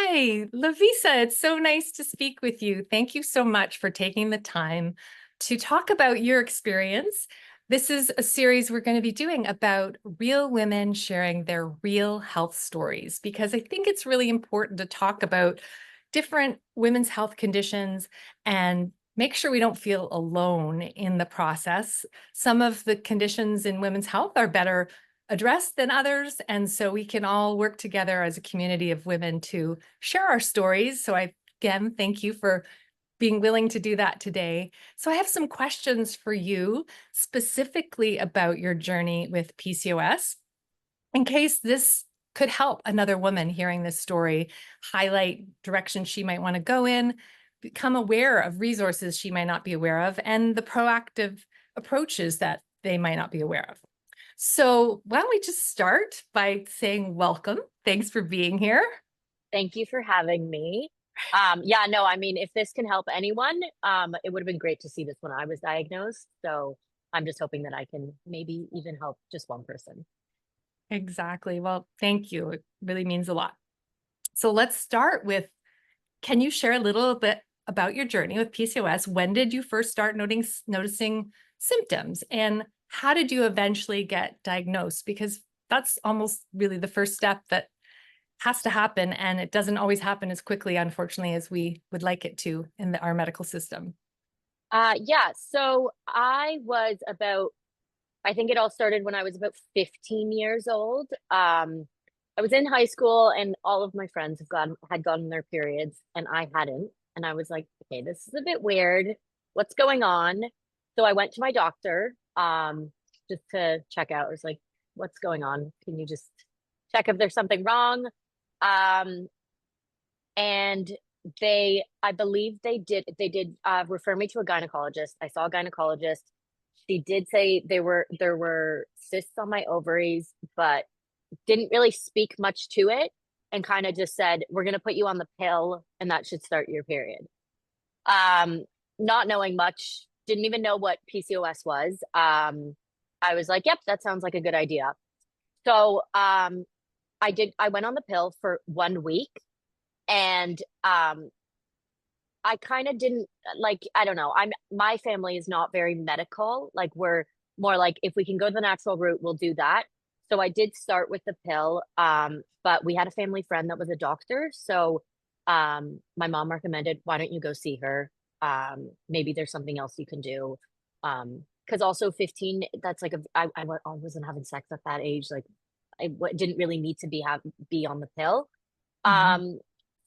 Hi, Lovisa. It's so nice to speak with you. Thank you so much for taking the time to talk about your experience. This is a series we're going to be doing about real women sharing their real health stories, because I think it's really important to talk about different women's health conditions and make sure we don't feel alone in the process. Some of the conditions in women's health are better addressed than others. And so we can all work together as a community of women to share our stories. So again, thank you for being willing to do that today. So I have some questions for you specifically about your journey with PCOS, in case this could help another woman hearing this story, highlight directions she might want to go in, become aware of resources she might not be aware of, and the proactive approaches that they might not be aware of. So why don't we just start by saying welcome. Thanks for being here. Thank you for having me. Yeah, no, I mean, if this can help anyone, it would have been great to see this when I was diagnosed. So I'm just hoping that I can maybe even help just one person. Exactly. Well, thank you. It really means a lot. So let's start with, can you share a little bit about your journey with PCOS? When did you first start noticing symptoms? And how did you eventually get diagnosed? Because that's almost really the first step that has to happen. And it doesn't always happen as quickly, unfortunately, as we would like it to in our medical system. Yeah, so I think it all started when I was about 15 years old. I was in high school and all of my friends had gotten their periods and I hadn't. And I was like, okay, this is a bit weird. What's going on? So I went to my doctor, just to check out. I was like, what's going on? Can you just check if there's something wrong? Um, and I believe they did refer me to a gynecologist. I saw a gynecologist. She did say there were cysts on my ovaries, but didn't really speak much to it, and kind of just said, we're going to put you on the pill and that should start your period. Um, Not knowing much, didn't even know what PCOS was. I was like, yep, that sounds like a good idea. So I went on the pill for 1 week, and I kind of didn't like, I don't know. My family is not very medical. Like, we're more like, if we can go the natural route, we'll do that. So I did start with the pill. But we had a family friend that was a doctor. So my mom recommended, why don't you go see her? Maybe there's something else you can do. Because also 15, that's like I wasn't having sex at that age. Like, didn't really need to be on the pill. Mhm. Um,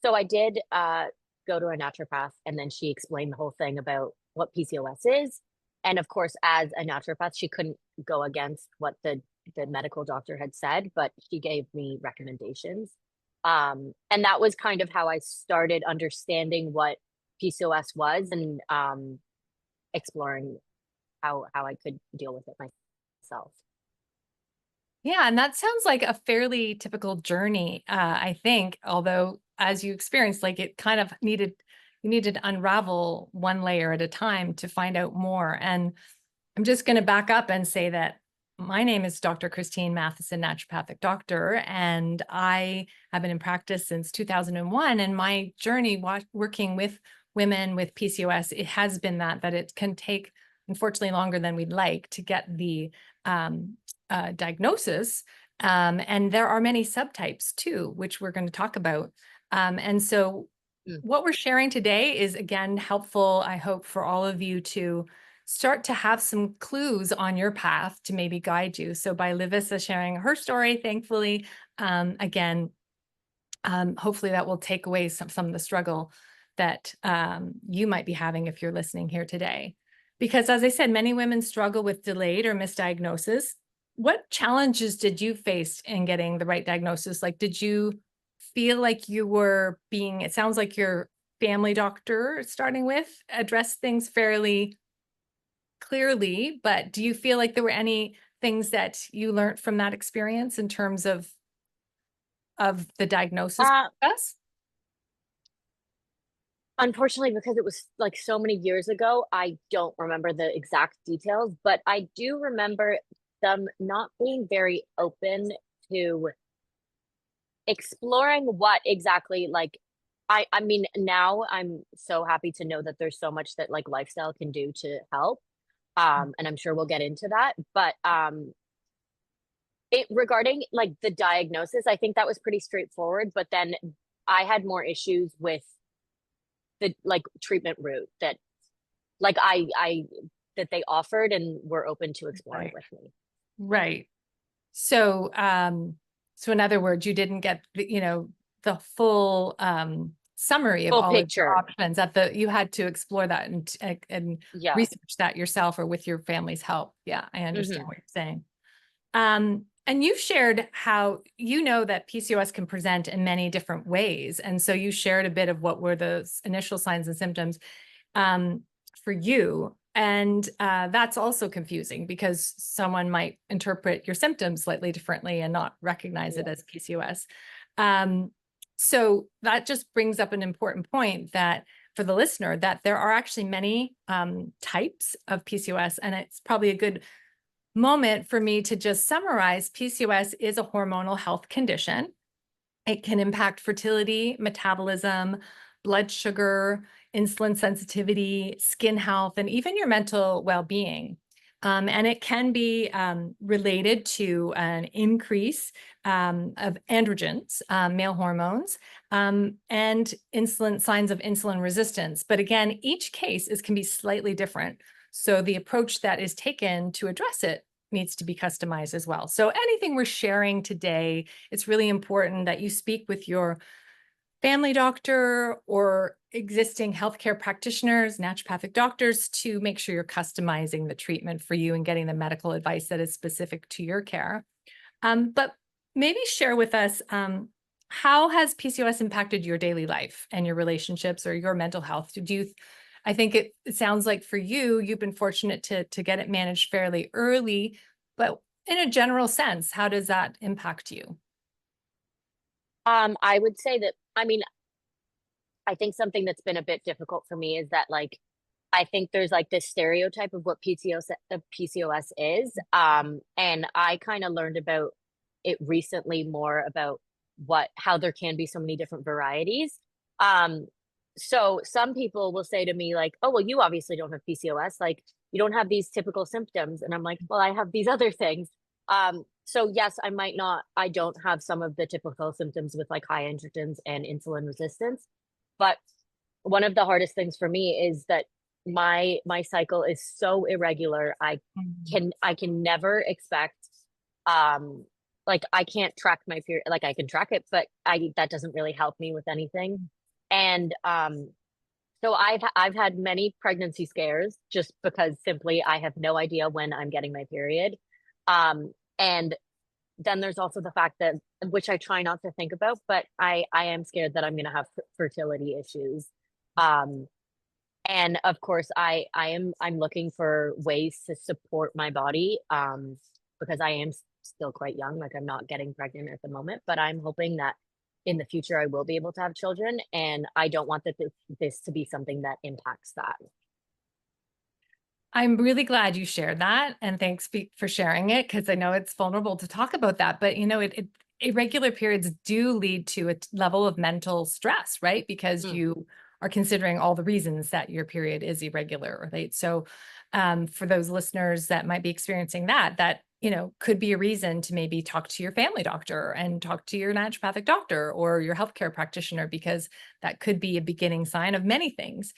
so I did go to a naturopath, and then she explained the whole thing about what PCOS is. And of course, as a naturopath, she couldn't go against what the medical doctor had said, but she gave me recommendations. And that was kind of how I started understanding what PCOS was, and exploring how I could deal with it myself. Yeah, and that sounds like a fairly typical journey, I think, although as you experienced, like it kind of you needed to unravel one layer at a time to find out more. And I'm just going to back up and say that my name is Dr. Christine Matheson, naturopathic doctor, and I have been in practice since 2001. And my journey working with women with PCOS, it has been that it can take, unfortunately, longer than we'd like to get the diagnosis. And there are many subtypes too, which we're going to talk about. And so Mm. what we're sharing today is, again, helpful, I hope, for all of you to start to have some clues on your path to maybe guide you. So by Lovisa sharing her story, thankfully, again, hopefully that will take away some of the struggle that you might be having if you're listening here today. Because as I said, many women struggle with delayed or misdiagnosis. What challenges did you face in getting the right diagnosis? Like, did you feel like you were being, it sounds like your family doctor, starting with, addressed things fairly clearly, but do you feel like there were any things that you learned from that experience in terms of the diagnosis Uh, process? Unfortunately, because it was like so many years ago, I don't remember the exact details, but I do remember them not being very open to exploring what exactly, like, I mean, now I'm so happy to know that there's so much that like lifestyle can do to help. And I'm sure we'll get into that. But it regarding like the diagnosis, I think that was pretty straightforward. But then I had more issues with the like treatment route that like I that they offered and were open to exploring Right. with me. Right. So, so in other words, you didn't get the, the full summary of Full all of your picture. options at the, you had to explore that and Yeah. research that yourself or with your family's help. Yeah, I understand Hmm. what you're saying. And you shared how you know that PCOS can present in many different ways. And so you shared a bit of what were the initial signs and symptoms um, for you. And that's also confusing because someone might interpret your symptoms slightly differently and not recognize it Yeah. as PCOS. Um, so that just brings up an important point that for the listener, that there are actually many types of PCOS, and it's probably a good moment for me to just summarize. PCOS is a hormonal health condition. It can impact fertility, metabolism, blood sugar, insulin sensitivity, skin health, and even your mental well-being. And it can be related to an increase of androgens, male hormones, and insulin signs of insulin resistance. But again, each case can be slightly different. So the approach that is taken to address it needs to be customized as well. So anything we're sharing today, it's really important that you speak with your family doctor or existing healthcare practitioners, naturopathic doctors, to make sure you're customizing the treatment for you and getting the medical advice that is specific to your care. But maybe share with us, how has PCOS impacted your daily life and your relationships or your mental health? I think it sounds like for you, you've been fortunate to get it managed fairly early, but in a general sense, how does that impact you? I would say that, I mean, I think something that's been a bit difficult for me is that like I think there's like this stereotype of what PCOS is. And I kind of learned about it recently more about how there can be so many different varieties. Um, so some people will say to me like, "Oh, well, you obviously don't have PCOS. Like you don't have these typical symptoms." And I'm like, "Well, I have these other things." So yes, I don't have some of the typical symptoms with like high androgens and insulin resistance, but one of the hardest things for me is that my cycle is so irregular. Mhm. I can never expect um like I can't track my period, like I can track it, but I that doesn't really help me with anything. And so I've had many pregnancy scares just because simply I have no idea when I'm getting my period. And then there's also the fact that, which I try not to think about, but I am scared that I'm going to have fertility issues. Um, and of course, I'm looking for ways to support my body, because I am still quite young. Like I'm not getting pregnant at the moment, but I'm hoping that in the future I will be able to have children, and I don't want this to be something that impacts that. I'm really glad you shared that, and thanks for sharing it because I know it's vulnerable to talk about that. But irregular periods do lead to a level of mental stress, right? Because Mm, you are considering all the reasons that your period is irregular, right? So, for those listeners that might be experiencing that could be a reason to maybe talk to your family doctor and talk to your naturopathic doctor or your healthcare practitioner, because that could be a beginning sign of many things.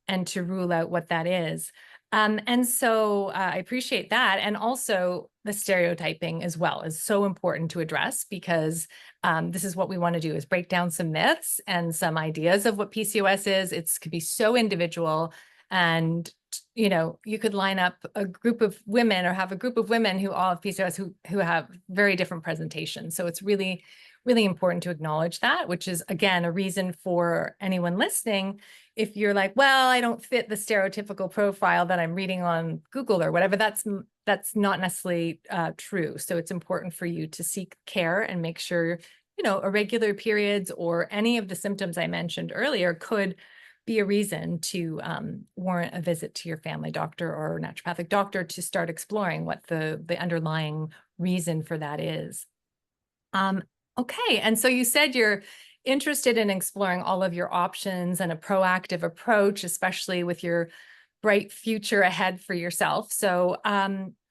And to rule out what that is. And so I appreciate that. And also the stereotyping as well is so important to address, because this is what we want to do, is break down some myths and some ideas of what PCOS is. It could be so individual, and you could line up a group of women or have a group of women who all have PCOS who have very different presentations. So it's really, really important to acknowledge that, which is again a reason for anyone listening, if you're like, well, I don't fit the stereotypical profile that I'm reading on Google or whatever, that's not necessarily true. So it's important for you to seek care and make sure, irregular periods or any of the symptoms I mentioned earlier could be a reason to warrant a visit to your family doctor or naturopathic doctor to start exploring what the underlying reason for that is. Okay, and so you said interested in exploring all of your options and a proactive approach, especially with your bright future ahead for yourself. So,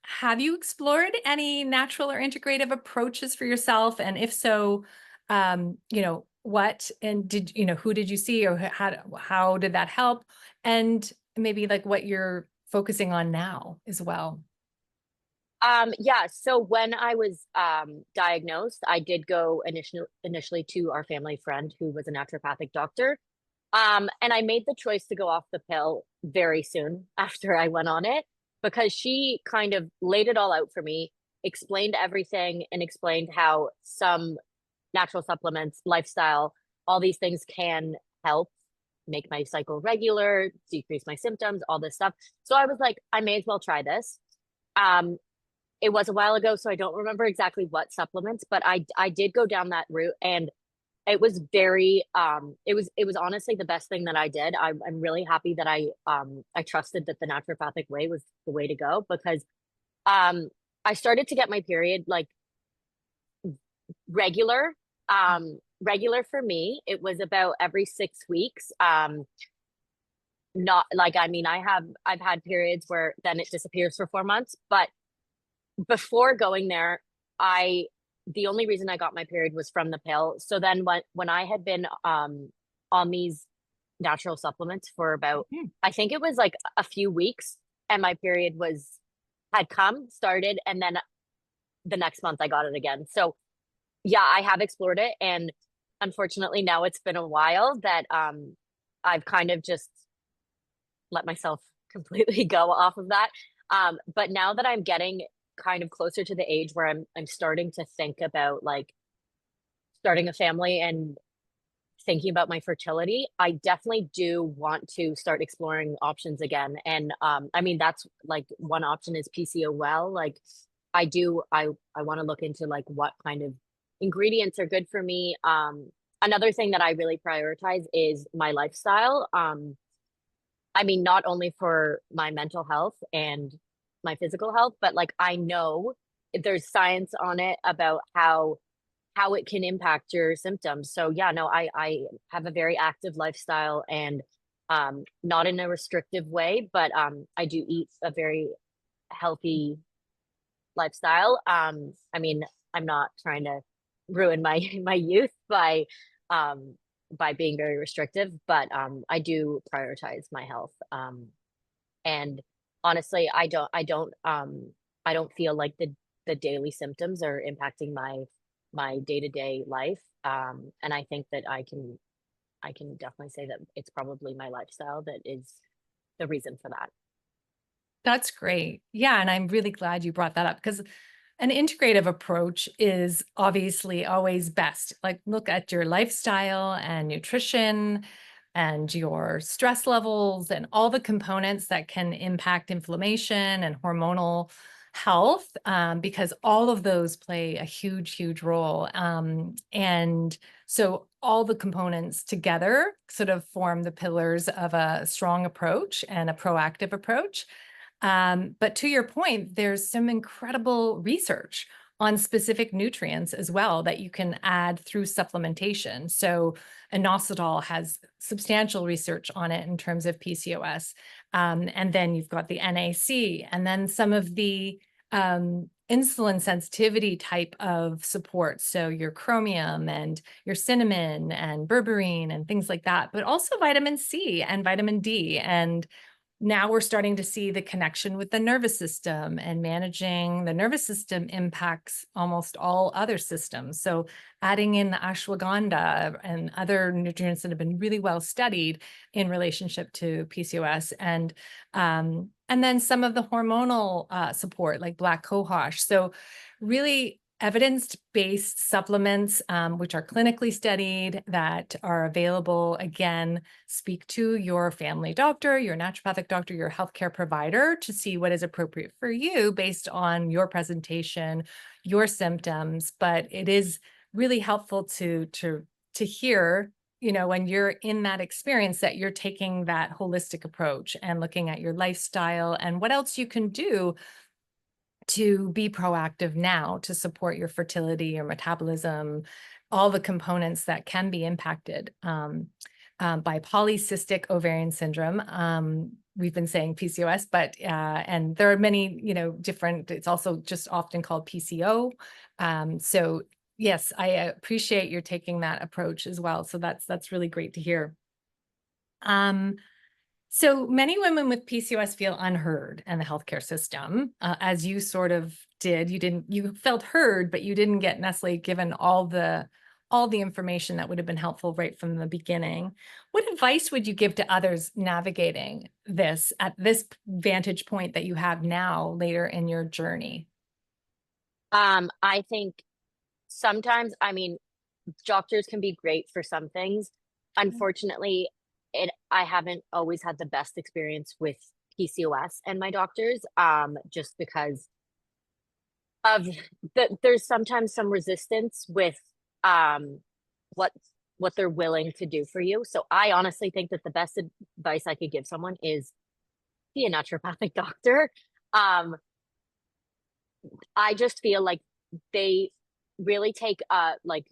have you explored any natural or integrative approaches for yourself? And if so, what and who did you see, or how did that help? And maybe like what you're focusing on now as well. Yeah, so when I was diagnosed, I did go initially to our family friend who was a naturopathic doctor. And I made the choice to go off the pill very soon after I went on it because she kind of laid it all out for me, explained everything, and explained how some natural supplements, lifestyle, all these things can help make my cycle regular, decrease my symptoms, all this stuff. So I was like, I may as well try this. Um, it was a while ago, so I don't remember exactly what supplements, but I did go down that route, and it was very it was honestly the best thing that I did. I'm really happy that I trusted that the naturopathic way was the way to go because um I started to get my period like regular. Regular for me, it was about every 6 weeks. Not like, I mean, I've had periods where then it disappears for 4 months, but before going there, I the only reason I got my period was from the pill. So then when I had been on these natural supplements for about, Mhm. I think it was like a few weeks, and my period was had come, started, and then the next month I got it again. So yeah, I have explored it, and unfortunately now it's been a while that I've kind of just let myself completely go off of that. But now that I'm getting kind of closer to the age where I'm starting to think about like starting a family and thinking about my fertility, I definitely do want to start exploring options again. And I mean that's like one option is PCOL. Like I want to look into like what kind of ingredients are good for me. Another thing that I really prioritize is my lifestyle. I mean, not only for my mental health and my physical health, but like I know there's science on it about how it can impact your symptoms. So yeah, no, I have a very active lifestyle and not in a restrictive way, but I do eat a very healthy lifestyle. I mean, I'm not trying to ruin my my youth um by being very restrictive, but I do prioritize my health. And honestly, I don't feel like the daily symptoms are impacting my day-to-day life. And I think that I can definitely say that it's probably my lifestyle that is the reason for that. That's great. Yeah, and I'm really glad you brought that up because an integrative approach is obviously always best. Like, look at your lifestyle and nutrition and your stress levels and all the components that can impact inflammation and hormonal health, because all of those play a huge, huge role. And so all the components together sort of form the pillars of a strong approach and a proactive approach. But to your point, there's some incredible research on specific nutrients as well that you can add through supplementation. So, inositol has substantial research on it in terms of PCOS. And then you've got the NAC, and then some of the insulin sensitivity type of support. So, your chromium and your cinnamon and berberine and things like that, but also vitamin C and vitamin D. And now we're starting to see the connection with the nervous system, and managing the nervous system impacts almost all other systems. So adding in the ashwagandha and other nutrients that have been really well studied in relationship to PCOS, and then some of the hormonal support like black cohosh. So really evidence-based supplements, which are clinically studied, that are available. Again, speak to your family doctor, your naturopathic doctor, your healthcare provider to see what is appropriate for you based on your presentation, your symptoms. But it is really helpful to hear, when you're in that experience, that you're taking that holistic approach and looking at your lifestyle and what else you can do to be proactive now to support your fertility, your metabolism, all the components that can be impacted by polycystic ovarian syndrome. We've been saying PCOS, but and there are many, different. It's also just often called PCO. So yes, I appreciate your taking that approach as well. So that's really great to hear. So many women with PCOS feel unheard in the healthcare system, as you sort of did. You felt heard, but you didn't get necessarily given all the information that would have been helpful right from the beginning. What advice would you give to others navigating this at this vantage point that you have now later in your journey? I think sometimes, I mean, doctors can be great for some things. Unfortunately, I haven't always had the best experience with PCOS and my doctors, just because of there's sometimes some resistance with um what what they're willing to do for you. So I honestly think that the best advice I could give someone is be a naturopathic doctor. Um, I just feel like they really take like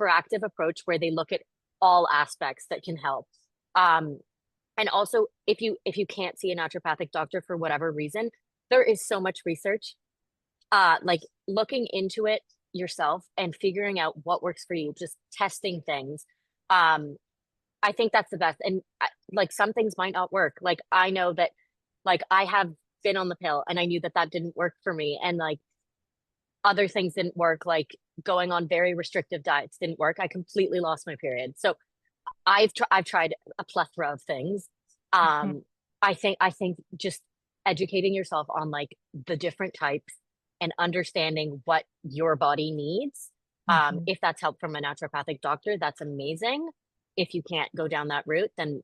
proactive approach where they look at all aspects that can help. Um, and also, if you can't see a naturopathic doctor for whatever reason, there is so much research. Like looking into it yourself and figuring out what works for you, just testing things. Um, I think that's the best. And like some things might not work. Like I know that, like I have been on the pill, and I knew that that didn't work for me, and like other things didn't work. Like going on very restrictive diets didn't work. I completely lost my period. So I've tried a plethora of things. Mhm. I think just educating yourself on like the different types and understanding what your body needs. Mhm. If that's help from a naturopathic doctor, that's amazing. If you can't go down that route, then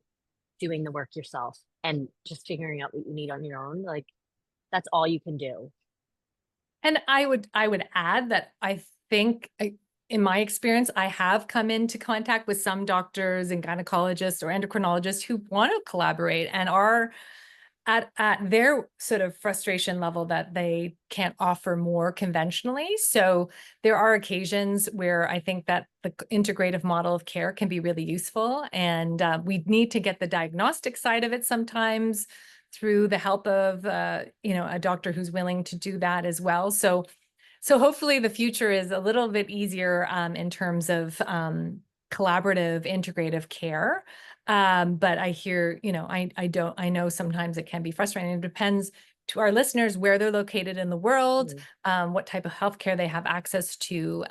doing the work yourself and just figuring out what you need on your own, like that's all you can do. And I would add that I think in my experience, I have come into contact with some doctors and gynecologists or endocrinologists who want to collaborate and are at their sort of frustration level that they can't offer more conventionally. So there are occasions where I think that the integrative model of care can be really useful, and we need to get the diagnostic side of it sometimes through the help of a doctor who's willing to do that as well. So hopefully the future is a little bit easier in terms of collaborative integrative care. But I hear, I know sometimes it can be frustrating. It depends to our listeners where they're located in the world, Mm. what type of healthcare they have access to.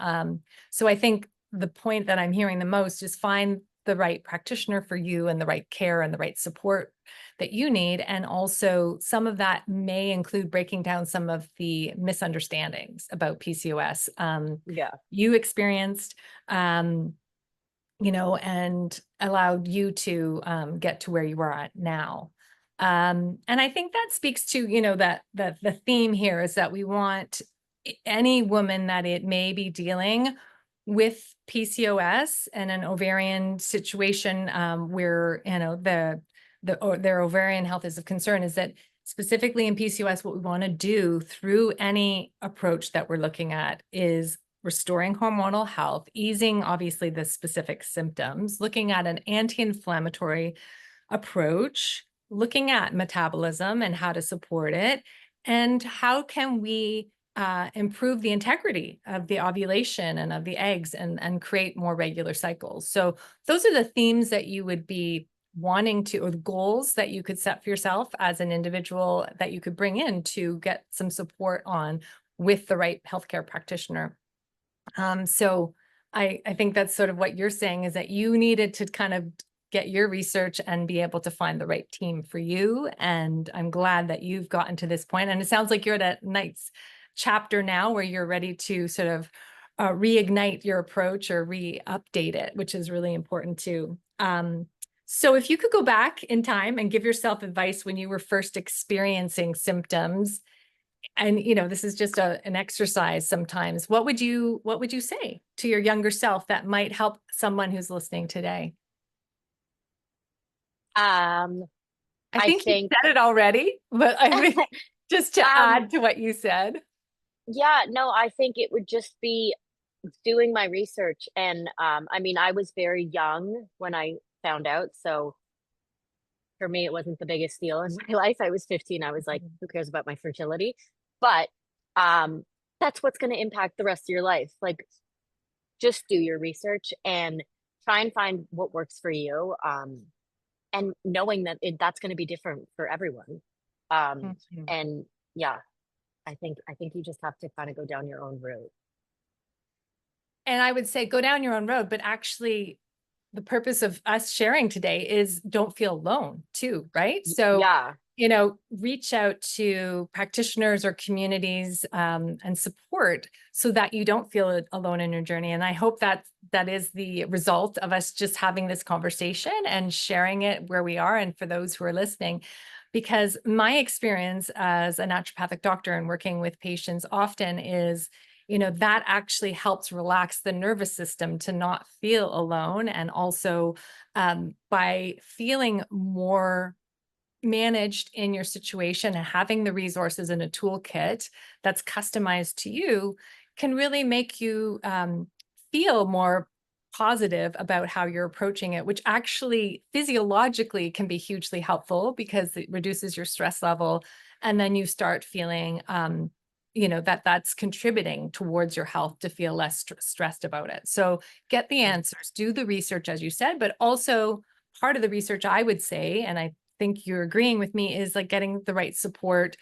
So I think the point that I'm hearing the most is find the right practitioner for you and the right care and the right support that you need. And also some of that may include breaking down some of the misunderstandings about PCOS Yeah. you experienced, and allowed you to get to where you are at now. And I think that speaks to, that the theme here is that we want any woman that it may be dealing with PCOS and an ovarian situation where, their ovarian health is of concern, is that specifically in PCOS, what we want to do through any approach that we're looking at is restoring hormonal health, easing obviously the specific symptoms, looking at an anti-inflammatory approach, looking at metabolism and how to support it, and how can we improve the integrity of the ovulation and of the eggs and create more regular cycles. So those are the themes that you would be wanting to, or the goals that you could set for yourself as an individual that you could bring in to get some support on with the right healthcare practitioner. So I think that's sort of what you're saying, is that you needed to kind of get your research and be able to find the right team for you. And I'm glad that you've gotten to this point. And it sounds like you're at a nice chapter now where you're ready to sort of reignite your approach or re-update it, which is really important too. So if you could go back in time and give yourself advice when you were first experiencing symptoms, and this is just an exercise sometimes, what would you say to your younger self that might help someone who's listening today? Um, I I think you think, said it already, but I think just to um, add to what you said. yeah, no, I think it would just be doing my research, and I mean, I was very young when I found out, so for me, it wasn't the biggest deal in my life. I was 15. I was like, Mhm. who cares about my fertility? But um, that's what's going to impact the rest of your life. Like, just do your research and try and find what works for you. And knowing that that's going to be different for everyone. Mhm. And yeah, I think you just have to kind of go down your own route. And I would say go down your own road, but actually the purpose of us sharing today is don't feel alone too, right? So, Yeah, reach out to practitioners or communities and support so that you don't feel alone in your journey. And I hope that that is the result of us just having this conversation and sharing it where we are. And for those who are listening, because my experience as a naturopathic doctor and working with patients often is, that actually helps relax the nervous system to not feel alone. And also by feeling more managed in your situation and having the resources in a toolkit that's customized to you can really make you feel more positive about how you're approaching it, which actually physiologically can be hugely helpful because it reduces your stress level. And then you start feeling, that that's contributing towards your health to feel less stressed about it. So get the answers, do the research, as you said, but also part of the research I would say, and I think you're agreeing with me, is like getting the right support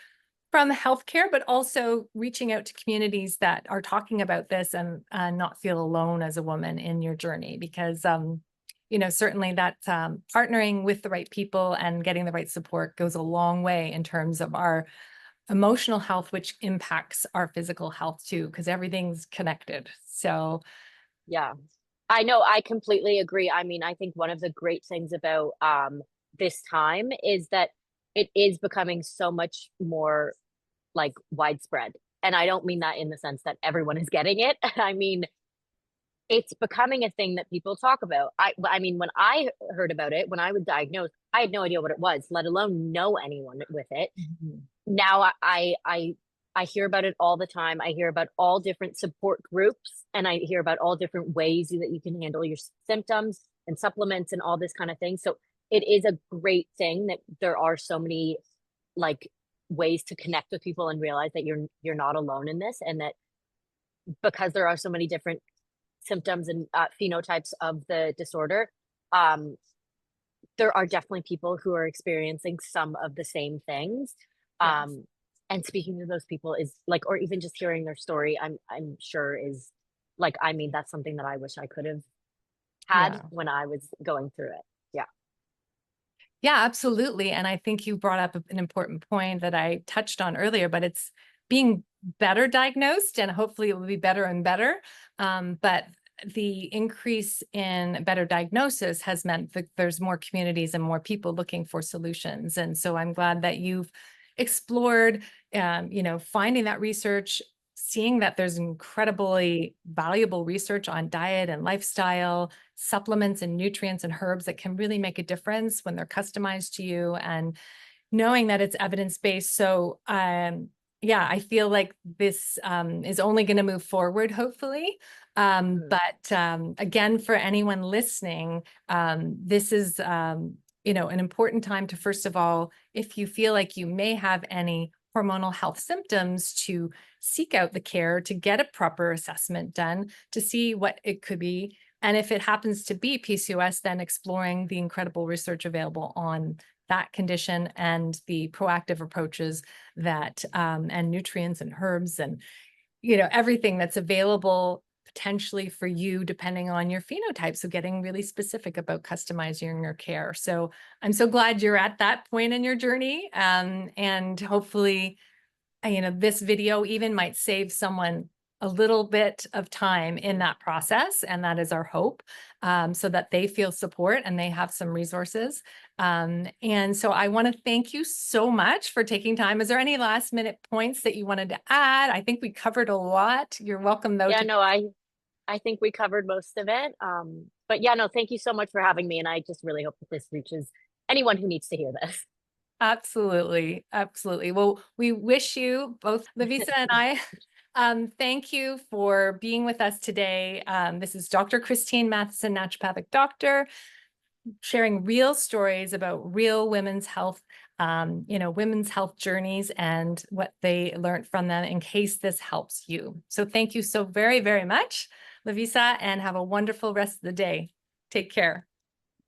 from healthcare, but also reaching out to communities that are talking about this and not feel alone as a woman in your journey. Because, certainly that partnering with the right people and getting the right support goes a long way in terms of our emotional health, which impacts our physical health too, because everything's connected. So, yeah. I know, I completely agree. I mean, I think one of the great things about this time is that it is becoming so much more like widespread. And I don't mean that in the sense that everyone is getting it. I mean, it's becoming a thing that people talk about. I mean, when I heard about it, when I was diagnosed, I had no idea what it was, let alone know anyone with it. mhm. Now I hear about it all the time. I hear about all different support groups, and I hear about all different ways that you can handle your symptoms and supplements and all this kind of thing. So it is a great thing that there are so many like ways to connect with people and realize that you're not alone in this, and that because there are so many different symptoms and phenotypes of the disorder, um, there are definitely people who are experiencing some of the same things. Yes. Um, and speaking to those people is like, or even just hearing their story, I'm sure is like, I mean, that's something that I wish I could have had Yeah. when I was going through it. Yeah. Yeah, absolutely. And I think you brought up an important point that I touched on earlier, but it's being better diagnosed and hopefully it will be better and better. But the increase in better diagnosis has meant that there's more communities and more people looking for solutions. And so I'm glad that you've explored, finding that research, seeing that there's incredibly valuable research on diet and lifestyle, supplements and nutrients and herbs that can really make a difference when they're customized to you, and knowing that it's evidence-based. So, yeah, I feel like this is only going to move forward, hopefully. Mhm. But again, for anyone listening, this is, an important time to, first of all, if you feel like you may have any hormonal health symptoms, to seek out the care, to get a proper assessment done, to see what it could be. And if it happens to be PCOS, then exploring the incredible research available on that condition and the proactive approaches that and nutrients and herbs and everything that's available potentially for you depending on your phenotype. So getting really specific about customizing your care. So I'm so glad you're at that point in your journey, and hopefully this video even might save someone a little bit of time in that process. And that is our hope, so that they feel support and they have some resources. And so I want to thank you so much for taking time. Is there any last minute points that you wanted to add? I think we covered a lot. You're welcome though Yeah, to. no, I think we covered most of it. But yeah, no, thank you so much for having me. And I just really hope that this reaches anyone who needs to hear this. Absolutely. Absolutely. Well, we wish you both, Lovisa and I, Thank you for being with us today. This is Dr. Christine Matheson, naturopathic doctor, sharing real stories about real women's health, women's health journeys and what they learned from them in case this helps you. So thank you so very, very much, Lovisa, and have a wonderful rest of the day. Take care.